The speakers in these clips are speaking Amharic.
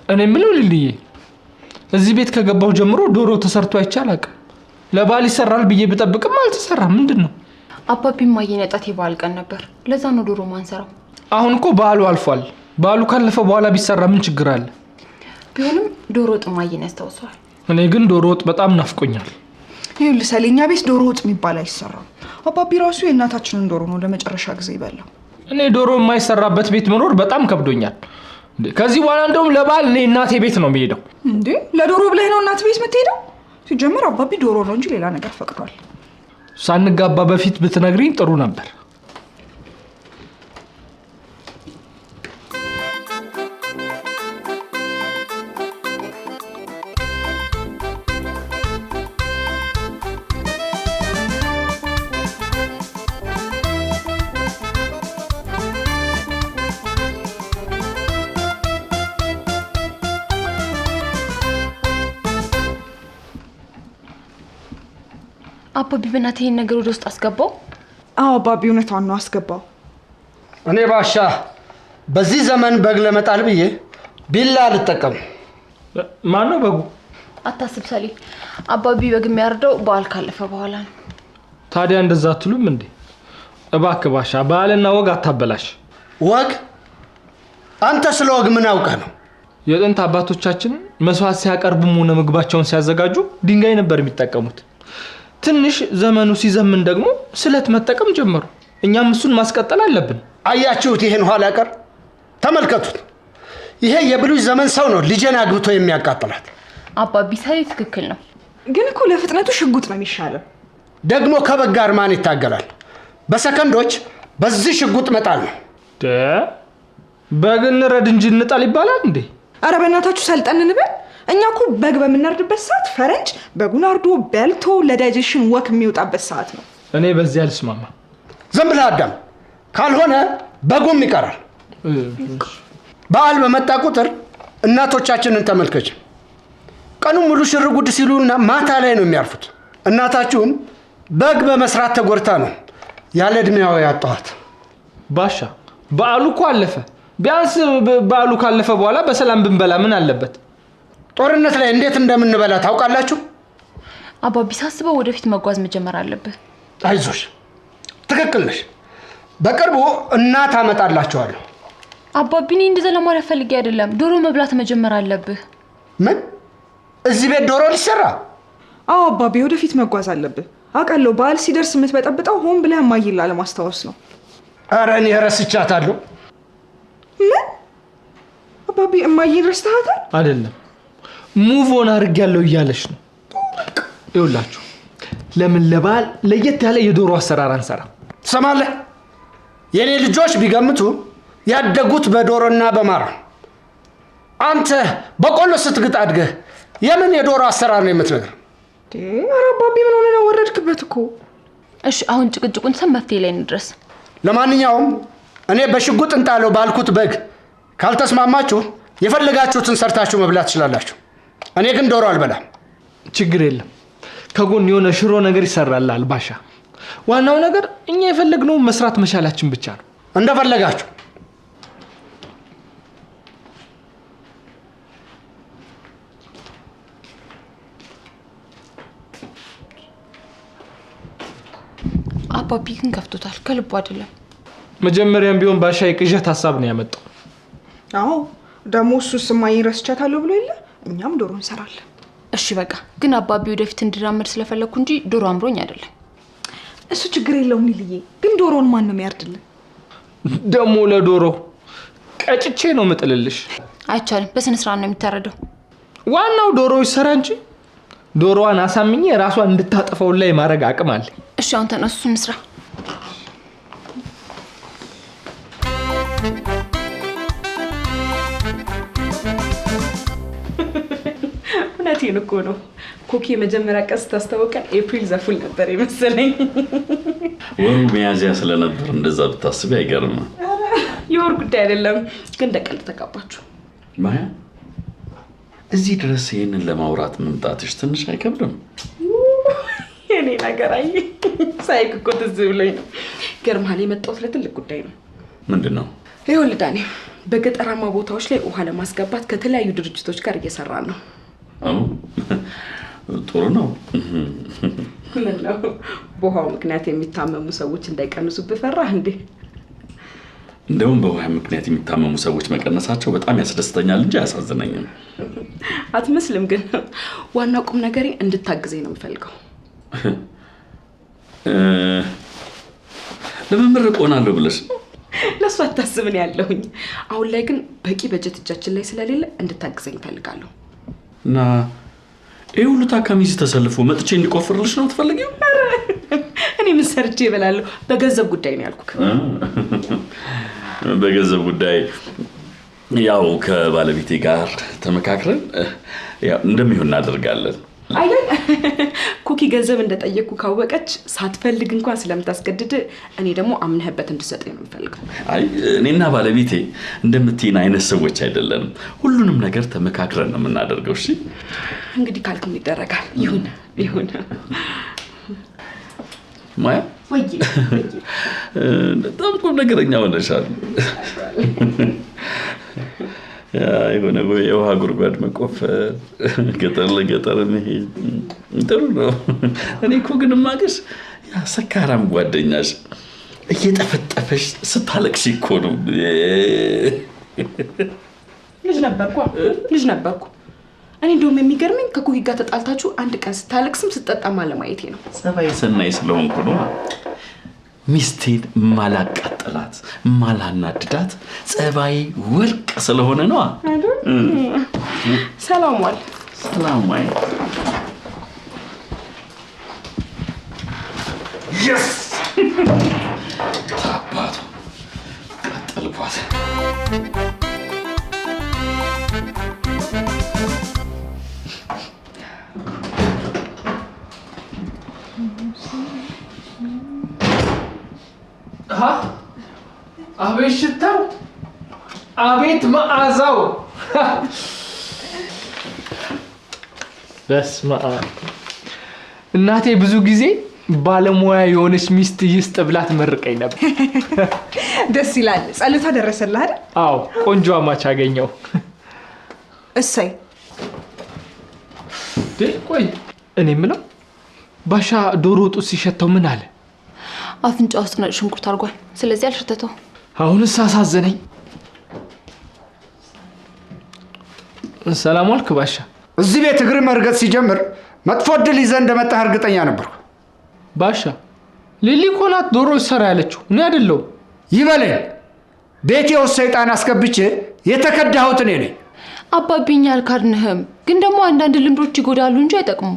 እኔ ምለው ልልዬ እዚህ ቤት ከገባው ጀምሮ ዶሮ ተሰርቶ አይቻላቅ ለባል ይሰራል ብዬ ብጠብቅም አልተሰራም ምንድነው አባቢም ማየነጣት የባል ቀን ነበር ለዛ ነው ዶሮ ማንሰራው አሁን እኮ ባሉ አልፏል ባሉ ካለፈ በኋላ ቢሰራ ምን ችግር አለ ቢሆንም ዶሮ ወጥ ማየን ያስታውሳል እኔ ግን ዶሮ ወጥ በጣም ናፍቆኛል ይኸውልህ ሰሌኛ ቤት ዶሮ ወጥ የሚባል አይሰራም አባቢ ራሱ የእናታችንን ዶሮ ነው ለመጨረሻ ጊዜ ይበላው እኔ ዶሮ የማይሰራበት ቤት መኖር በጣም ከብዶኛል ከዚህ በኋላ እንደውም ለባል እኔ እናቴ ቤት ነው የምሄደው እንዴ ለዶሮ ብለህ ነው እናት ቤት የምትሄደው ሲጀምር አባቢ ዶሮ ነው እንጂ ሌላ ነገር ፈቅዷል ሳንጋባ በፊት ብትነግሪኝ ጥሩ ነበር አባቢ በእናትህ ይሄን ነገር ወደ ውስጥ አስገባው አዎ አባቢ እውነቷን ነው አስገባው እኔ ባሻ በዚህ ዘመን በግ ለመጣል ብዬ ቢላ አልጠቀም ማን ነው በጉ አታስብ ሰሌ አባቢ በግ የሚያርደው በዓል ካለፈ በኋላ ነው ታዲያ እንደዛ አትሉም እንዴ እባክህ ባሻ በዓልና ወግ አታበላሽ ወግ አንተ ስለ ወግ ምን አውቀህ ነው የጥንት አባቶቻችን መስዋዕት ሲያቀርቡም ሆነ ምግባቸውን ሲያዘጋጁ ድንጋይ ነበር የሚጠቀሙት ትንሽ ዘመኑ ሲዘምን ደግሞ ስለት መጠቀም ጀመሩ እኛም እሱን ማስቀጠል አለብን አያችሁት ይሄን ኋላ ቀር ተመልከቱት ይሄ የብሉይ ዘመን ሰው ነው ልጄን አግብቶ የሚያቃጥላት አባቢ ሰሌ ትክክል ነው ግን እኮ ለፍጥነቱ ሽጉጥ ነው የሚሻለው ደግሞ ከበግ ጋር ማን ይታገላል በሰከንዶች በዚህ ሽጉጥ መጣል ነው በግን ረድ እንጂ እንጣል ይባላል እንዴ አረ በእናታችሁ ሰልጠን እንበል እኛ እኮ በግ በመናርድበት ሰዓት ፈረንጅ በጉን አርዶ በልቶ ለዳይጀሽን ወክ የሚወጣበት ሰዓት ነው እኔ በዚህ አልስማማ ዝም ብለህ አዳም ካልሆነ በጉም ይቀራል በዓል በመጣ ቁጥር እናቶቻችንን ተመልከች ቀኑን ሙሉ ሽርጉድ ሲሉና ማታ ላይ ነው የሚያርፉት እናታችሁም በግ በመስራት ተጎርታ ነው ያለ እድሜዋ ያጣኋት ባሻ በዓሉ እኮ አለፈ ቢያንስ በዓሉ ካለፈ በኋላ በሰላም ብንበላ ምን አለበት ጦርነት ላይ እንዴት እንደምንበላ ታውቃላችሁ አባቢ ሳስበው ወደፊት መጓዝ መጀመር አለበት አይዞሽ ትክክል ነሽ በቅርቡ እናት አመጣላችኋለሁ አባቢ እኔ እንደዛ ለማለት ፈልጌ አይደለም ዶሮ መብላት መጀመር አለብህ ምን እዚህ ቤት ዶሮ ሊሰራ አዎ አባቢ ወደፊት መጓዝ አለብህ አውቃለሁ በዓል ሲደርስ የምትበጠብጠው ሆን ብለህ ማይላ ለማስታወስ ነው ኧረ እኔ ረስቻታለሁ ምን አባቢ እማዬን ረስተሃታል አይደለም ሙቭ ኦን አድርጌያለሁ እያለሽ ነው ይኸውላችሁ ለምን ለበዓል ለየት ያለ የዶሮ አሰራር አንሰራ ትሰማለህ የኔ ልጆች ቢገምቱ ያደጉት በዶሮና በማር አንተ በቆሎ ስትግጥ አድገህ የምን የዶሮ አሰራር ነው የምትነግር ኧረ አባቢ ምን ሆነ ነው ወረድክበት እኮ እሺ አሁን ጭቅጭቁን መፍትሄ ላይ እንድረስ ለማንኛውም እኔ በሽጉጥ እንጣለው ባልኩት በግ ካልተስማማችሁ የፈለጋችሁትን ሰርታችሁ መብላት ትችላላችሁ እኔ ግን ዶሮ አልበላም ችግር የለም ከጎን የሆነ ሽሮ ነገር ይሰራልሃል ባሻ ዋናው ነገር እኛ የፈለግነው መስራት መቻላችን ብቻ ነው እንደፈለጋችሁ አባቢ ግን ከፍቶታል ከልቡ አይደለም መጀመሪያም ቢሆን ባሻ የቅዠት ሐሳብ ነው ያመጣው አዎ ደሞ እሱስ እማዬን ረስቻታለሁ ብሎ የለ እኛም ዶሮ እንሰራለን እሺ በቃ ግን አባቢ ወደፊት እንድራመድ ስለፈለኩ እንጂ ዶሮ አምሮኝ አይደለም እሱ ችግር የለውም ልልዬ ግን ዶሮን ማን ነው የሚያርድልን ደሞ ለዶሮ ቀጭቼ ነው መጥልልሽ አይቻልም በስነ ስርዓት ነው የሚታረደው ዋናው ዶሮ ይሰራ እንጂ ዶሮዋን አሳምኜ ራሷን እንድታጠፈው ላይ ማድረግ አቅም አለ እሺ አሁን ተነሱ እንስራ እውነቴን እኮ ነው ኮኪ የመጀመሪያ ቀን ስታስተዋውቀን ኤፕሪል ዘፉል ነበር የመሰለኝ ወሩ ሚያዝያ ስለነበር እንደዛ ብታስቢ አይገርምም የወር ጉዳይ አይደለም ግን ደቀል ተጋባችሁ ማያ እዚህ ድረስ ይሄንን ለማውራት መምጣትሽ ትንሽ አይከብድም የኔ ነገር አይ ሳይክ እኮ ትዝ ብሎኝ ነው ገርማል የመጣሁት ለትልቅ ጉዳይ ነው ምንድነው ይኸውልህ ዳኒ፣ በገጠራማ ቦታዎች ላይ ውሃ ለማስገባት ከተለያዩ ድርጅቶች ጋር እየሰራን ነው። ጥሩ ነው። ምን ነው በውሃው ምክንያት የሚታመሙ ሰዎች እንዳይቀንሱ ብፈራህ እንዴ? እንደውም በውሃ ምክንያት የሚታመሙ ሰዎች መቀነሳቸው በጣም ያስደስተኛል እንጂ አያሳዝነኝም። አትመስልም። ግን ዋናው ቁም ነገሬ እንድታግዘኝ ነው የምፈልገው። ለመመረቅ ሆናለሁ ብለሽ ለሱ አታስብን ያለሁኝ። አሁን ላይ ግን በቂ በጀት እጃችን ላይ ስለሌለ እንድታግዘኝ እፈልጋለሁ። እና ይሄ ሁሉ ታካሚ እዚህ ተሰልፎ መጥቼ እንዲቆፍርልሽ ነው ትፈልጊው? እኔ ምን ሰርቼ እበላለሁ? በገንዘብ ጉዳይ ነው ያልኩክ። በገንዘብ ጉዳይ ያው ከባለቤቴ ጋር ተመካክረን ያው እንደሚሆን እናደርጋለን። አይ ኩኪ ገንዘብ እንደጠየቅኩ ካወቀች ሳትፈልግ እንኳን ስለምታስገድድ እኔ ደግሞ አምነህበት እንድሰጠኝ ነው የምፈልገው። አይ እኔና ባለቤቴ እንደምትይን አይነት ሰዎች አይደለንም። ሁሉንም ነገር ተመካክረን ነው የምናደርገው። እሺ እንግዲህ ካልክም ይደረጋል። ይሁን። ማያ ወይ በጣም ቁም ነገረኛ ሆነሻል። የሆነ የውሃ ጉድጓድ መቆፈር፣ ገጠር ለገጠር መሄድ ጥሩ ነው። እኔ እኮ ግን የማውቅሽ ያ ሰካራም ጓደኛሽ እየጠፈጠፈሽ ስታለቅሽ እኮ ነው። ልጅ ነበርኩ። እኔ እንደውም የሚገርመኝ ከኩኪ ጋር ተጣልታችሁ አንድ ቀን ስታለቅስም ስጠጣም አለማየቴ ነው። ጸባይ ሰናይ ስለሆንኩ ነው። ሚስቴን ማላቃጥላት ማላናድዳት ጸባይ ወርቅ ስለሆነ ነው። ሰላም ዋል። ሰላም ዋይ። የስ ታባቱ ቀጠልኳት። አቤት ሽታው፣ አቤት መዓዛው። በስመ አብ። እናቴ ብዙ ጊዜ ባለሙያ የሆነች ሚስት ይስጥ ብላ ትመርቀኝ ነበር። ደስ ይላል። ጸሎታ ደረሰልህ አይደል? አዎ፣ ቆንጆ አማች አገኘው። እሰይ። ቆይ እኔ የምለው ባሻ ዶሮ ወጡ ሲሸተው ምን አለ? አፍንጫ ውስጥ ነጭ ሽንኩርት አድርጓል። ስለዚህ አልሸተተው። አሁንስ አሳዘነኝ። ሰላም ዋልክ ባሻ። እዚህ ቤት እግር መርገጥ ሲጀምር መጥፎ ዕድል ይዘህ እንደመጣህ እርግጠኛ ነበርኩ። ባሻ ሊሊ እኮ ናት ዶሮ ይሰራ ያለችው፣ እኔ አይደለሁም። ይበለኝ። ቤቴ ውስጥ ሰይጣን አስገብቼ የተከዳሁት እኔ ነኝ። አባቢኛ አልካድንህም፣ ግን ደግሞ አንዳንድ ልምዶች ይጎዳሉ እንጂ አይጠቅሙም።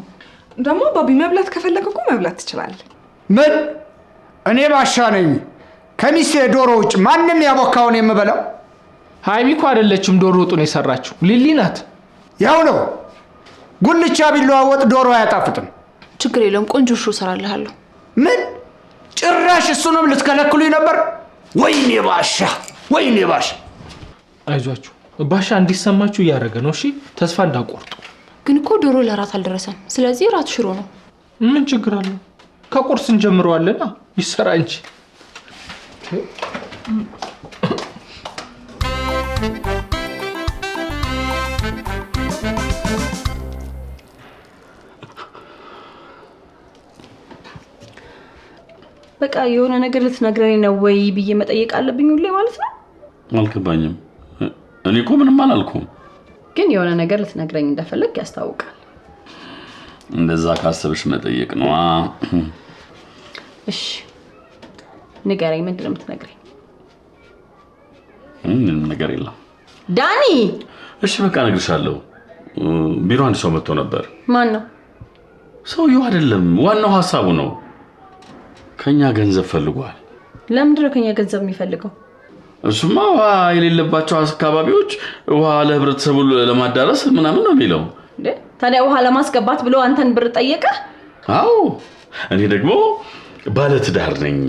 ደግሞ አባቢ መብላት ከፈለክ እኮ መብላት ትችላለህ። ምን? እኔ ባሻ ነኝ ከሚስቴ ዶሮ ውጭ ማንም ያቦካውን የምበላው? ሃይሚ እኮ አይደለችም ዶሮ ወጡን የሰራችው፣ ሊሊ ናት። ያው ነው። ጉልቻ ቢለዋወጥ ዶሮ አያጣፍጥም። ችግር የለውም፣ ቆንጆ ሽሮ እሰራልሃለሁ። ምን? ጭራሽ እሱንም ልትከለክሉኝ ነበር? ወይኔ ባሻ፣ ወይኔ ባሻ። አይዟችሁ፣ ባሻ እንዲሰማችሁ እያደረገ ነው። እሺ ተስፋ እንዳቆርጡ። ግን እኮ ዶሮ ለራት አልደረሰም። ስለዚህ ራት ሽሮ ነው። ምን ችግር አለው? ከቁርስ እንጀምረዋለና ይሰራ እንጂ። በቃ የሆነ ነገር ልትነግረኝ ነው ወይ ብዬ መጠየቅ አለብኝ ሁሌ ማለት ነው? አልገባኝም። እኔ እኮ ምንም አላልኩም። ግን የሆነ ነገር ልትነግረኝ እንደፈለግ ያስታውቃል። እንደዛ ካሰብሽ መጠየቅ ነው። እሺ ንገረኝ፣ ምንድን ነው የምትነግረኝ? ምንም ነገር የለም ዳኒ። እሺ በቃ እነግርሻለሁ። ቢሮ አንድ ሰው መጥቶ ነበር። ማን ነው? ሰውየው አይደለም፣ ዋናው ሀሳቡ ነው። ከኛ ገንዘብ ፈልጓል። ለምንድን ነው ከኛ ገንዘብ የሚፈልገው? እሱማ ውሃ የሌለባቸው አካባቢዎች ውሃ ለህብረተሰቡ ለማዳረስ ምናምን ነው የሚለው። ታዲያ ውሃ ለማስገባት ብሎ አንተን ብር ጠየቀ? አዎ፣ እኔ ደግሞ ባለትዳር ነኝ፣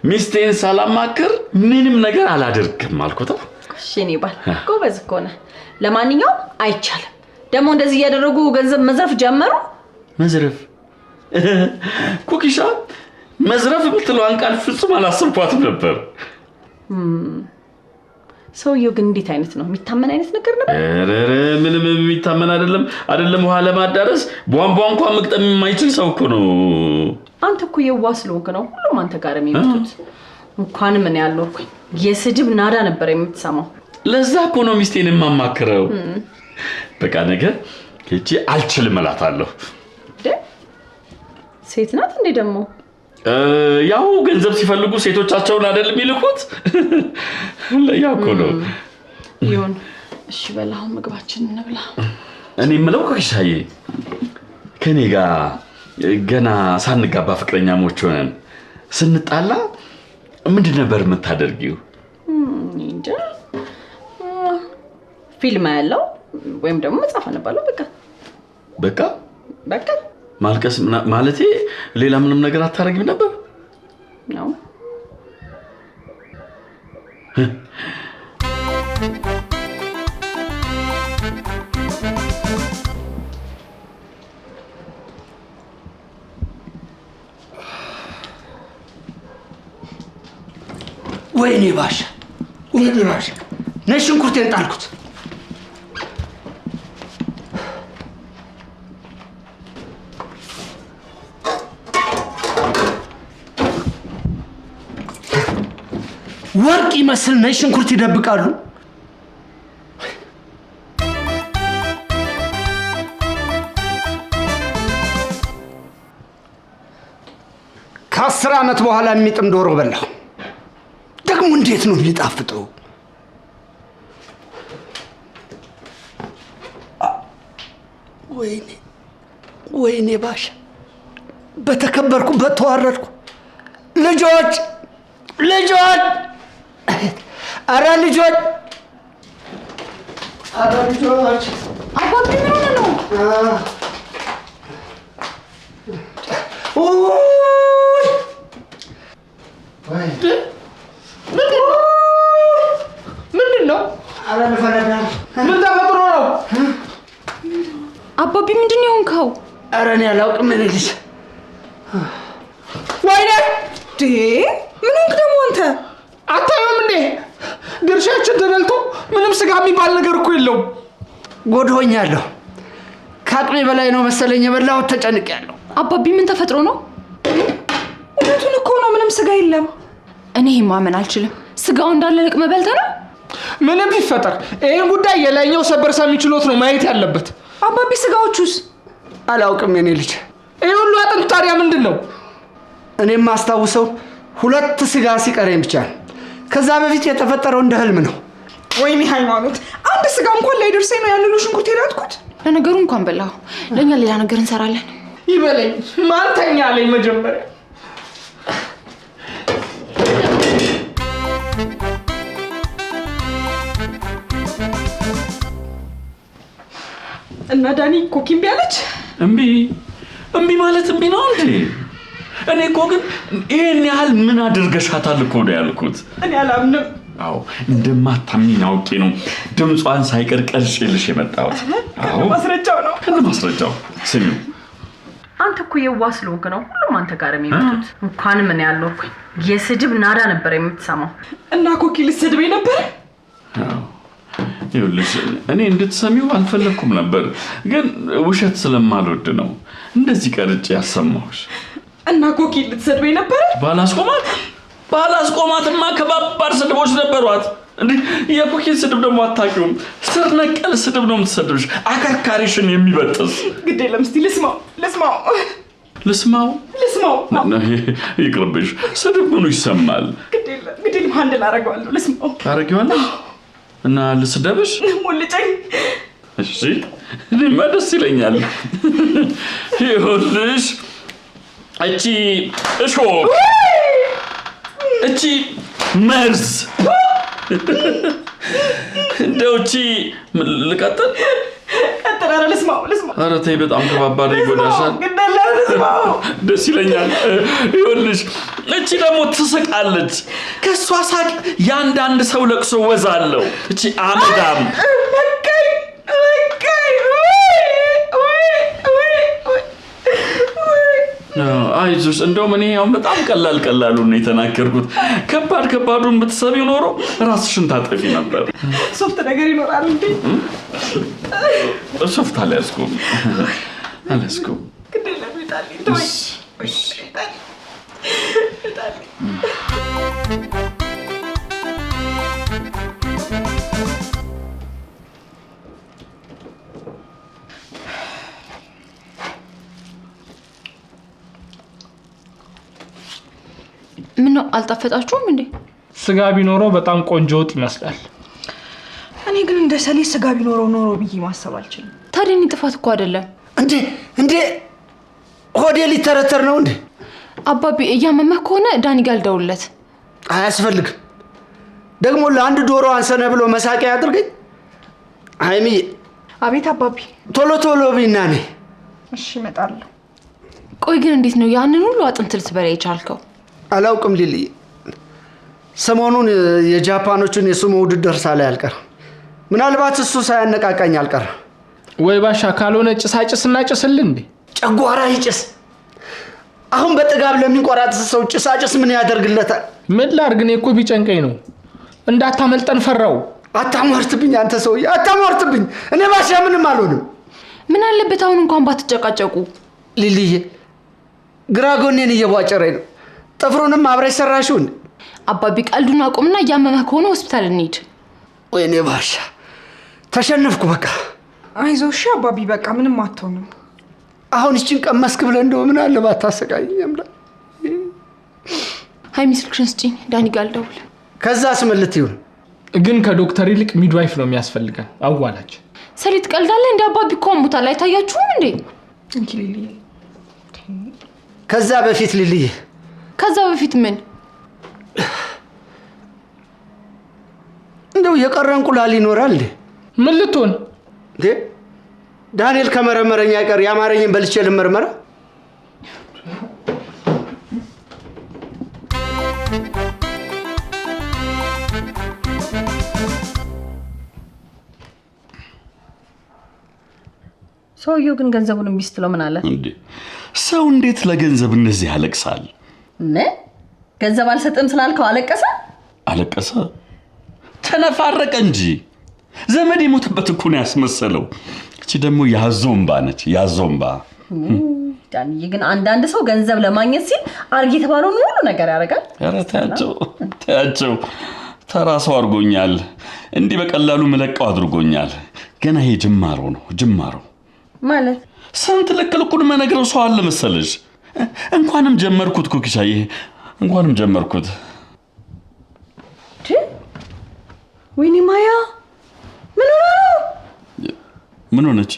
ሚስቴን ሳላማክር ምንም ነገር አላደርግም አልኩት። እሺ እኔ ባል ጎበዝ እኮ ነህ። ለማንኛውም አይቻልም። ደግሞ እንደዚህ እያደረጉ ገንዘብ መዝረፍ ጀመሩ። መዝረፍ? ኩኪሻ መዝረፍ የምትለዋን ቃል ፍጹም አላሰብኳትም ነበር። ሰውየው ግን እንዴት አይነት ነው? የሚታመን አይነት ነገር ነበር? ምንም የሚታመን አይደለም ውሃ ለማዳረስ ቧንቧ እንኳን መቅጠም የማይችል ሰው እኮ ነው። አንተ እኮ የዋህ ስለሆንክ ነው ሁሉም አንተ ጋር የሚመጡት። እንኳን ምን ያልኖርኩኝ የስድብ ናዳ ነበር የምትሰማው። ለዛ እኮ ነው ሚስቴን የማማክረው። በቃ ነገር እቺ አልችልም እላታለሁ። ሴት ናት እንዴ ደግሞ? ያው ገንዘብ ሲፈልጉ ሴቶቻቸውን አይደል የሚልኩት? ለያው እኮ ነው። ይሁን እሺ፣ በላው ምግባችንን እንብላ። እኔ የምለው ከሻዬ ከኔ ጋር ገና ሳንጋባ ፍቅረኛሞች ሆነን ስንጣላ ምንድን ነበር የምታደርጊው? እንዴ ፊልም ያለው ወይም ደግሞ መጽሐፍ አነባለሁ። በቃ ማልቀስ ማለቴ ሌላ ምንም ነገር አታረጊም ነበር ነው? ወይኔ ባሻ ነይ ሽንኩርቴን ጣልኩት። ወርቅ ይመስል ነይ ሽንኩርት ይደብቃሉ። ከ10 ዓመት በኋላ የሚጥም ዶሮ በላሁ። ደግሞ እንዴት ነው የሚጣፍጠው! ወይኔ ባሻ በተከበርኩበት ተዋረድኩ። ልጆች አረ ልጆች አባቢ ምን ሆነ ነው? ምንድን ነው? አረ ለፈረዳ ምን ተፈጥሮ ነው? አባቢ ምንድን ነው የሆንከው? አረ እኔ አላውቅም። እኔ ልጅ ወይኔ ምን ሆንክ ደግሞ አንተ? አታየውም እንዴ? ድርሻችን ተበልቶ ምንም ስጋ የሚባል ነገር እኮ የለውም። ጎድሆኛለሁ። ከአቅሜ በላይ ነው መሰለኝ የበላሁት። ተጨንቄያለሁ። አባቢ ምን ተፈጥሮ ነው? እውነቱን እኮ ነው፣ ምንም ስጋ የለም። እኔ ማመን አልችልም። ስጋው እንዳለ ልቅመ በልተ ነው? ምንም ቢፈጠር ይሄን ጉዳይ የላይኛው ሰበር ሰሚ ችሎት ነው ማየት ያለበት። አባቢ ስጋዎቹስ? አላውቅም የኔ ልጅ። ይሄ ሁሉ አጥንት ታዲያ ምንድን ነው? እኔም ማስታውሰው 2 ስጋ ሲቀረኝ ብቻ ነው። ከዛ በፊት የተፈጠረው እንደ ህልም ነው። ወይኔ ሃይማኖት፣ አንድ ስጋ እንኳን ላይ ደርሰኝ ነው ያንኑ ሽንኩርት የላጥኩት። ለነገሩ እንኳን በላው፣ ለኛ ሌላ ነገር እንሰራለን። ይበለኝ ማንተኛ አለኝ መጀመሪያ። እና ዳኒ ኮኪም ቢያለች እምቢ ማለት እምቢ ነው እንዴ? እኔ እኮ ግን ይሄን ያህል ምን አድርገሻታል እኮ ነው ያልኩት። እኔ አላምንም። አዎ እንደማታምኚኝ አውቄ ነው ድምጿን ሳይቀር ቀርጬልሽ የመጣሁት። አዎ ማስረጃው ነው። ማስረጃው ስሚ። አንተ እኮ የዋህ ስለሆንክ ነው ሁሉም አንተ ጋር የሚመጡት። እንኳን ምን ያልኖርኩኝ የስድብ ናዳ ነበር የምትሰማው። እና ኮኪ ልትሰድበኝ ነበር? አዎ ይኸውልሽ እኔ እንድትሰሚው አልፈለኩም ነበር፣ ግን ውሸት ስለማልወድ ነው እንደዚህ ቀርጬ ያሰማሁሽ። እና ኮኪ ልትሰድበኝ ነበር? ባላስቆማትማ ከባባድ ስድቦች ነበሯት። እንዴ የኮኪን ስድብ ደግሞ አታውቂውም። ስር ነቀል ስድብ ነው የምትሰድብሽ፣ አከርካሪሽን የሚበጥስ። ግድ የለም እስቲ ልስማው። ይቅርብሽ፣ ስድብ ምኑ ይሰማል? ግድ የለም ሃንድል አደርገዋለሁ። ልስማው። ታደርጊዋለሽ እና ልስደብሽ? ሞልጨኝ። እሺ እኔማ ደስ ይለኛል። ይኸውልሽ እቺ እሾህ፣ እቺ መርዝ፣ እንደው እቺ ልቀጥል? ኧረ ልስማው። ኧረ ተይ፣ በጣም ከባባድ ይጎዳሻል። ልስማው። ደስ ይለኛል። ይኸውልሽ እቺ ደግሞ ትስቃለች። ከእሷ ሳቅ የአንዳንድ ሰው ለቅሶ ወዝ አለው። እቺ አመዳም አይዞሽ እንደውም እኔ ያው በጣም ቀላሉን ነው የተናገርኩት ከባዱን ብትሰቢ ኖሮ ራስሽን ታጠፊ ነበር ሶፍት ነገር ይኖራል እንዴ ሶፍት አልያዝኩም ግድ የለም ይጣልኝ ተወኝ ምን አልጣፈጣችሁም እንዴ? ስጋ ቢኖረው በጣም ቆንጆ ወጥ ይመስላል። እኔ ግን እንደ ሰሌ ስጋ ቢኖረው ኖሮ ብዬ ማሰብ አልችልም። ታዲያ እኔ ጥፋት እኮ አይደለም። እንዴ ሆዴ ሊተረተር ነው እንዴ? አባቢ እያመመህ ከሆነ ዳኒ ጋር ልደውልለት። አያስፈልግም። ደግሞ ለአንድ ዶሮ አንሰነ ብሎ መሳቂያ ያድርገኝ። ሃይሚ። አቤት አባቢ። ቶሎ ቢና ነኝ። እሺ እመጣለሁ። ቆይ ግን እንዴት ነው ያንን ሁሉ አጥንት ልትበላ የቻልከው? አላውቅም ሊሊ። ሰሞኑን የጃፓኖቹን የሱሞ ውድድር ሳላይ አልቀርም። ምናልባት እሱ ሳያነቃቃኝ አልቀርም። ወይ ባሻ ካልሆነ ጭሳጭስና ጭስልን እንዴ? ጨጓራ ይጭስ። አሁን በጥጋብ ለሚንቆራጥስ ሰው ጭሳጭስ ምን ያደርግለታል? ምን ላድርግ? እኔ እኮ ቢጨንቀኝ ነው። እንዳታመልጠን ፈራው። አታሟርትብኝ አንተ ሰውዬ፣ አታሟርትብኝ። እኔ ባሻ ምንም አልሆንም። ምን አለበት አሁን እንኳን ባትጨቃጨቁ። ሊሊዬ ግራ ጎኔን እየቧጨረኝ ነው። ጥፍሩንም አብረሽ ሰራሽው እንዴ? አባቢ ቀልዱን አቁምና እያመመህ ከሆነ ሆስፒታል እንሂድ። ወይኔ ባሻ ተሸነፍኩ በቃ። አይዞህ እሺ አባቢ በቃ ምንም አትሆንም። አሁን እቺን ቀመስክ ብለህ እንደው ምን አለ ባታሰቃይኝ አምላ። ሃይሚ ስልክሽን ስጪኝ፣ ዳኒ ጋር ልደውል። ከዛስ ምን ልትይው? ግን ከዶክተር ይልቅ ሚድዋይፍ ነው የሚያስፈልገን፣ አዋላጅ። ሰሊጥ ቀልዳለህ እንደ አባቢ እኮ አሞታል፣ አይታያችሁም እንዴ? እንኪ ሊሊ። ከዛ በፊት ሊሊዬ፣ ከዛ በፊት ምን? እንደው የቀረ እንቁላል ይኖራል እንዴ? ምን ልትሆን እንዴ? ዳንኤል ከመረመረኝ አይቀር ያማረኝን በልቼ ልመርመራ። ሰውየው ግን ገንዘቡን የሚስትለው ምን አለ እንዴ? ሰው እንዴት ለገንዘብ እንደዚህ ያለቅሳል? ምን ገንዘብ አልሰጥም ስላልከው አለቀሰ? አለቀሰ? ተነፋረቀ እንጂ ዘመድ የሞተበት እኮ ነው ያስመሰለው። እቺ ደግሞ ያዞምባ ነች፣ ያዞምባ። ዳንዬ ግን አንዳንድ ሰው ገንዘብ ለማግኘት ሲል አርግ የተባለውን ሁሉ ነገር ያደርጋል። ኧረ ተያቸው። ተራ ሰው አድርጎኛል። እንዲህ በቀላሉ መለቀው አድርጎኛል። ገና ይሄ ጅማሮ ነው፣ ጅማሮ ማለት ስንት ልክልኩን መነግረው ሰው አለ መሰለሽ። እንኳንም ጀመርኩት ኩኪሻዬ፣ እንኳንም ጀመርኩት። ወይኔ ማያ ምን ሆነ ነው? ምን ሆነች?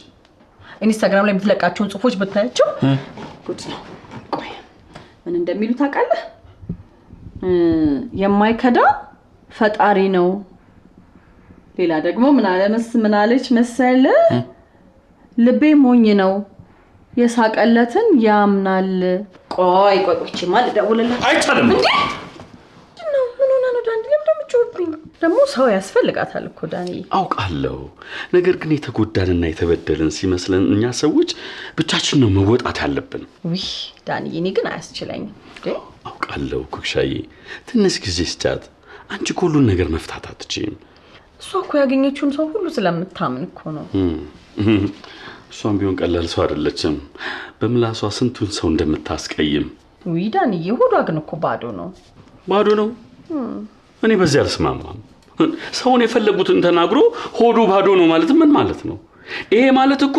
ኢንስታግራም ላይ የምትለቃቸውን ጽሁፎች ብታያቸው ጉድ ነው። ቆይ ምን እንደሚሉ ታውቃለህ? የማይከዳ ፈጣሪ ነው። ሌላ ደግሞ ምን አለች መሰለ? ልቤ ሞኝ ነው የሳቀለትን ያምናል። ቆይ ማለት ደውልላት አይቻልም እንዴ? ምን ሆነ ነው ዳኒ? ለምንድነው ደግሞ ሰው ያስፈልጋታል እኮ ዳኒ። አውቃለሁ። ነገር ግን የተጎዳንና የተበደልን ሲመስለን እኛ ሰዎች ብቻችን ነው መወጣት ያለብን። ውይ ዳኒ እኔ ግን አያስችለኝም። አውቃለሁ ኩክሻዬ፣ ትንሽ ጊዜ ስጫት። አንቺ ሁሉን ነገር መፍታት አትችይም። እሷ እኮ ያገኘችውን ሰው ሁሉ ስለምታምን እኮ ነው። እሷም ቢሆን ቀላል ሰው አይደለችም። በምላሷ ስንቱን ሰው እንደምታስቀይም። ውይ ዳንዬ ሆዷ ግን እኮ ባዶ ነው። ባዶ ነው? እኔ በዚህ አልስማማም። ሰውን የፈለጉትን ተናግሮ ሆዱ ባዶ ነው ማለት ምን ማለት ነው? ይሄ ማለት እኮ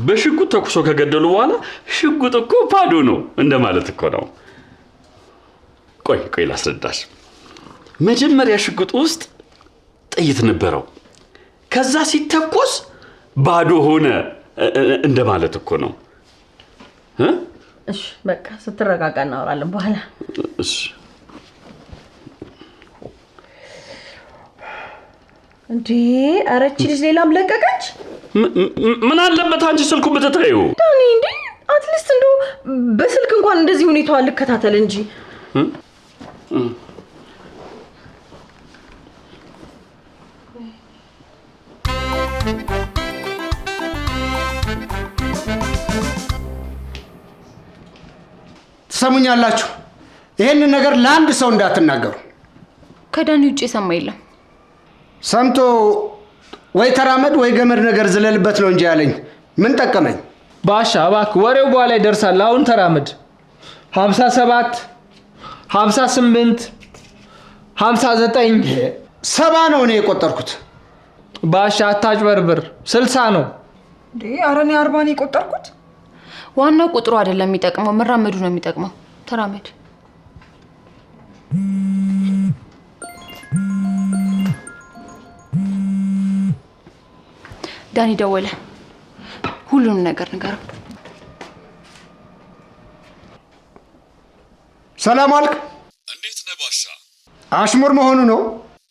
በሽጉጥ ተኩሶ ከገደሉ በኋላ ሽጉጥ እኮ ባዶ ነው እንደማለት እኮ ነው። ቆይ ላስረዳሽ። መጀመሪያ ሽጉጥ ውስጥ ጥይት ነበረው፣ ከዛ ሲተኮስ ባዶ ሆነ እንደማለት እኮ ነው። እሺ በቃ ስትረጋጋ እናወራለን በኋላ። እሺ እንዴ አረቺ ልጅ ሌላም ለቀቀች። ምን አለበት አንቺ ስልኩን ብትተይው? ዳኒ እንዴ አትሊስት እንደው በስልክ እንኳን እንደዚህ ሁኔታው ልከታተል እንጂ። ትሰሙኛላችሁ? ይሄንን ነገር ለአንድ ሰው እንዳትናገሩ። ከዳኒ ውጭ የሰማ የለም። ሰምቶ ወይ ተራመድ ወይ ገመድ ነገር ዝለልበት ነው እንጂ ያለኝ ምን ጠቀመኝ? ባሻ እባክህ ወሬው በኋላ ይደርሳል። አሁን ተራመድ። 57 58 59 70 ነው እኔ የቆጠርኩት። ባሻ አታጭበርብር። 60 ነው እንዴ? ኧረ እኔ 40 ነው የቆጠርኩት። ዋናው ቁጥሩ አይደለም የሚጠቅመው፣ መራመዱ ነው የሚጠቅመው። ተራመድ። ዳኒ ደወለ። ሁሉንም ነገር ንገረው። ሰላም አልክ? እንዴት ነህ ባሻ? አሽሙር መሆኑ ነው?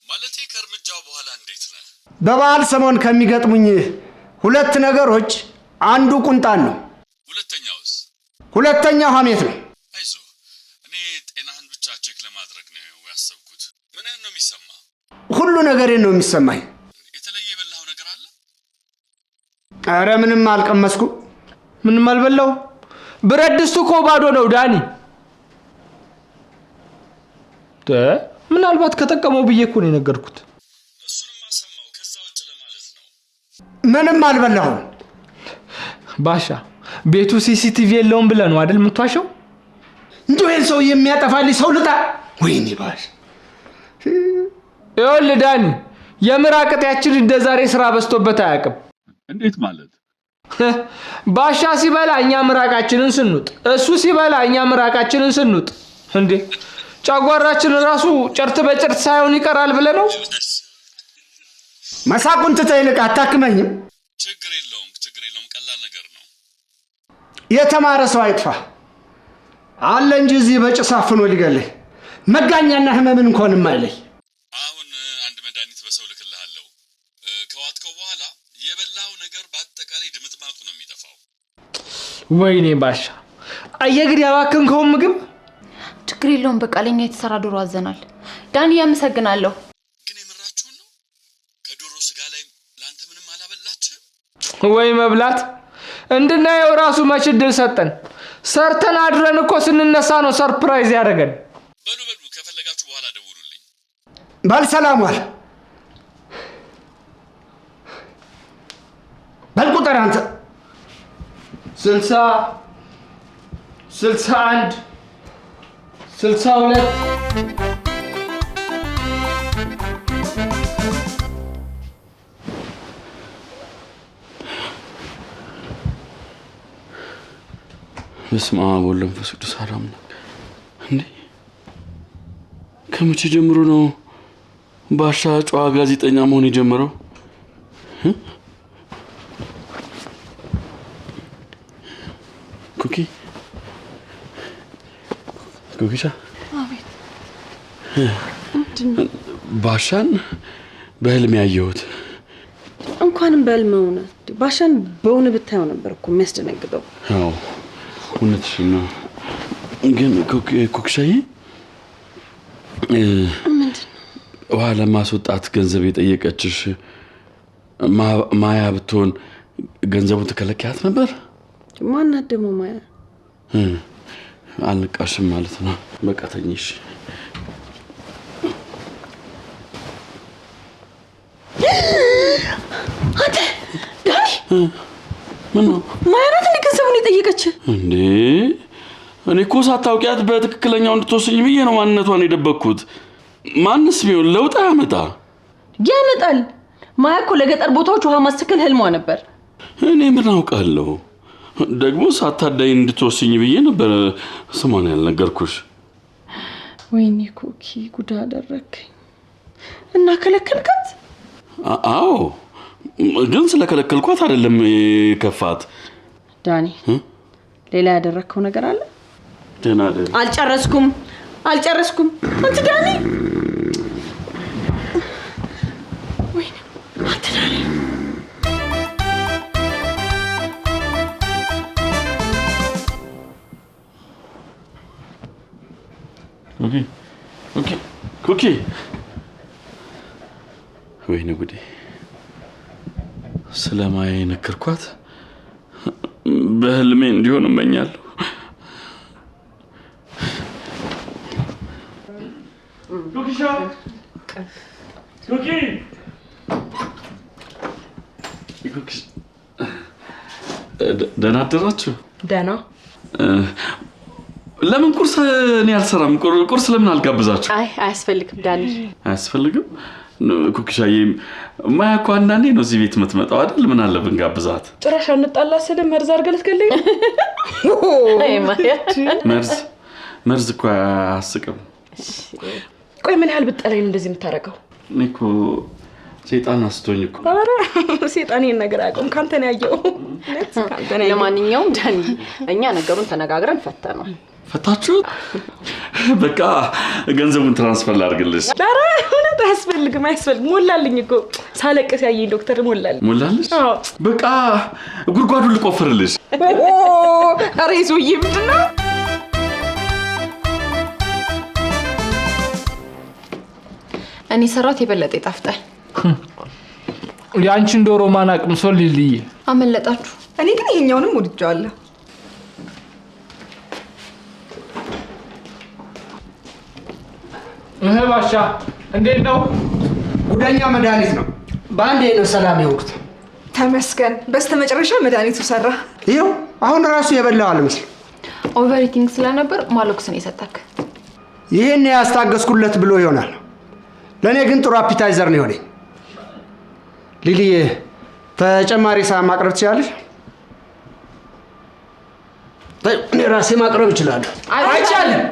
ማለቴ ከእርምጃው በኋላ እንዴት ነህ? በበዓል ሰሞን ከሚገጥሙኝ ሁለት ነገሮች አንዱ ቁንጣን ነው። ሁለተኛውስ? ሁለተኛው ሐሜት ነው። አይዞህ፣ እኔ ጤናህን ብቻ ቼክ ለማድረግ ነው ያሰብኩት። ምንህን ነው የሚሰማ? ሁሉ ነገሬን ነው የሚሰማኝ። የተለየ የበላኸው ነገር አለ? ኧረ ምንም አልቀመስኩም። ምንም አልበላው። ብረት ድስቱ እኮ ባዶ ነው ዳኒ። ምናልባት ከጠቀመው ብዬ እኮ ነው የነገርኩት። እሱንም አሰማው። ከዛ ውጭ ለማለት ነው። ምንም አልበላሁም። ባሻ ቤቱ ሲሲቲቪ የለውም ብለህ ነው አይደል የምትዋሸው? እንደው ይሄን ሰው የሚያጠፋልኝ ሰው ልጣ። ወይኔ ባሽ። ይኸውልህ ዳኒ የምራቅ እጢያችን እንደ ዛሬ ስራ በዝቶበት አያውቅም። እንዴት ማለት? ባሻ ሲበላ እኛ ምራቃችንን ስንውጥ፣ እሱ ሲበላ እኛ ምራቃችንን ስንውጥ። እንዴ ጨጓራችን ራሱ ጨርት በጨርት ሳይሆን ይቀራል ብለህ ነው? መሳቁን ትተህ ይልቅ አታክመኝም? ችግር የለውም ቀላል ነገር ነው። የተማረ ሰው አይጥፋ አለ እንጂ እዚህ በጭስ አፍኖ ሊገልህ መጋኛና ህመምን እንኳን የማይለይ። አሁን አንድ መድኃኒት በሰው ልክልሃለሁ። ከዋጥከው በኋላ የበላው ነገር በአጠቃላይ ድምጥማጡ ነው የሚጠፋው። ወይኔ ባሻ አየግድ ያባከንከውን ምግብ። ችግር የለውም በቃ ለኛ የተሰራ ዶሮ አዘናል። ዳኒ ያመሰግናለሁ። ግን የምራችሁን ነው? ከዶሮ ስጋ ላይ ለአንተ ምንም አላበላችህም? ወይ መብላት እንድናየው ራሱ መች እድል ሰጠን። ሰርተን አድረን እኮ ስንነሳ ነው ሰርፕራይዝ ያደረገን። በሉ ከፈለጋችሁ በኋላ ደውሉልኝ። በል ሰላም ዋል። በል ቁጥር አንተ 60 61 62 በስመ አብ ወወልድ ወመንፈስ ቅዱስ አሐዱ አምላክ። እንዴ ከመቼ ጀምሮ ነው ባሻ ጨዋ ጋዜጠኛ መሆን የጀመረው? ኩኪሻ አቤት። ባሻን በህልም ያየሁት። እንኳንም በህልም ሆነ። ባሻን በእውን ብታየው ነበር እኮ የሚያስደነግጠው። አዎ እውነትሽን ነው። ግን ኩኪሻዬ ውሃ ለማስወጣት ገንዘብ የጠየቀችሽ ማያ ብትሆን ገንዘቡን ትከለኪያት ነበር? ማናት ደግሞ ማያ? አልነቃሽም ማለት ነው። በቃ ተኝሽ። አንተ ዳኒ ምን ነው? ማያ ናት እንደ ገንዘቡን የጠየቀች እንዴ? እኔ እኮ ሳታውቂያት በትክክለኛው እንድትወስኝ ብዬ ነው ማንነቷን የደበቅኩት። ማንስ ቢሆን ለውጥ ያመጣል። ማያ እኮ ለገጠር ቦታዎች ውሃ ማስተከል ህልሟ ነበር። እኔ ምን አውቃለሁ? ደግሞ ሳታዳይ እንድትወስኝ ብዬ ነበር ስሟን ያልነገርኩሽ። ወይኔ ኩኪ ጉዳ አደረከኝ። እና ከለከልካት? አዎ ግን ስለከለከልኳት አይደለም ከፋት። ዳኒ ሌላ ያደረከው ነገር አለ? ደህና አይደል? አልጨረስኩም አንተ ዳኒ። ወይኔ አንተ ዳኒ ኩኪ ወይኔ ጉዴ። ስለማያ የነገርኳት በህልሜ እንዲሆን እመኛለሁ። ኩኪ ደህና አደራችሁ? ደህና። ለምን ቁርስ እኔ አልሰራም? ቁርስ ለምን አልጋብዛችሁ? አይ አያስፈልግም ዳኒ። አያስፈልግም? ኩኪሻዬ ማያ እኮ አንዳንዴ ነው እዚህ ቤት የምትመጣው አይደል? ምን አለ ብንጋብዛት? ጭራሽ አንጣላ ስለ መርዝ አድርገህ ልትገለኝ? አይ ማያት መርዝ እኮ አያስቅም። ቆይ ምን ያህል ብጠላኝ እንደዚህ የምታረገው? እኔ እኮ ሰይጣን አስቶኝ እኮ። ኧረ ሰይጣን ይሄን ነገር አያውቅም። ካንተ ነው ያየው። ለማንኛውም ዳኒ እኛ ነገሩን ተነጋግረን ፈተነው። ፈታችሁት? በቃ ገንዘቡን ትራንስፈር ላድርግልሽ። ኧረ እውነት አያስፈልግም አያስፈልግም። ሞላልኝ እኮ ሳለቅስ ያየኝ ዶክተር ሞላልኝ። ሞላልሽ? አዎ። በቃ ጉድጓዱን ልቆፍርልሽ። ኧረ ይዞዬ ምንድን ነው? እኔ ሰራት የበለጠ ይጣፍጣል። የአንቺን ዶሮ ማን አቅምሶ ሊልይ አመለጣችሁ። እኔ ግን ይሄኛውንም ወድጃለሁ። ባሻ እንዴት ነው? ጉደኛ መድኃኒት ነው። በአንዴ ነው ሰላም የወቅት። ተመስገን። በስተመጨረሻ መድኃኒቱ ሰራ። ይኸው አሁን ራሱ የበላው አልመስልም። ኦቨሪቲንግ ስለነበር ማሎክስን የሰጠክ። ይሄን ያስታገስኩለት ብሎ ይሆናል። ለእኔ ግን ጥሩ አፒታይዘር ነው የሆነኝ። ሊሊዬ ተጨማሪ ሰዓት ማቅረብ ትችላለሽ? እኔ ራሴ ማቅረብ እችላለሁ። አይቻልም።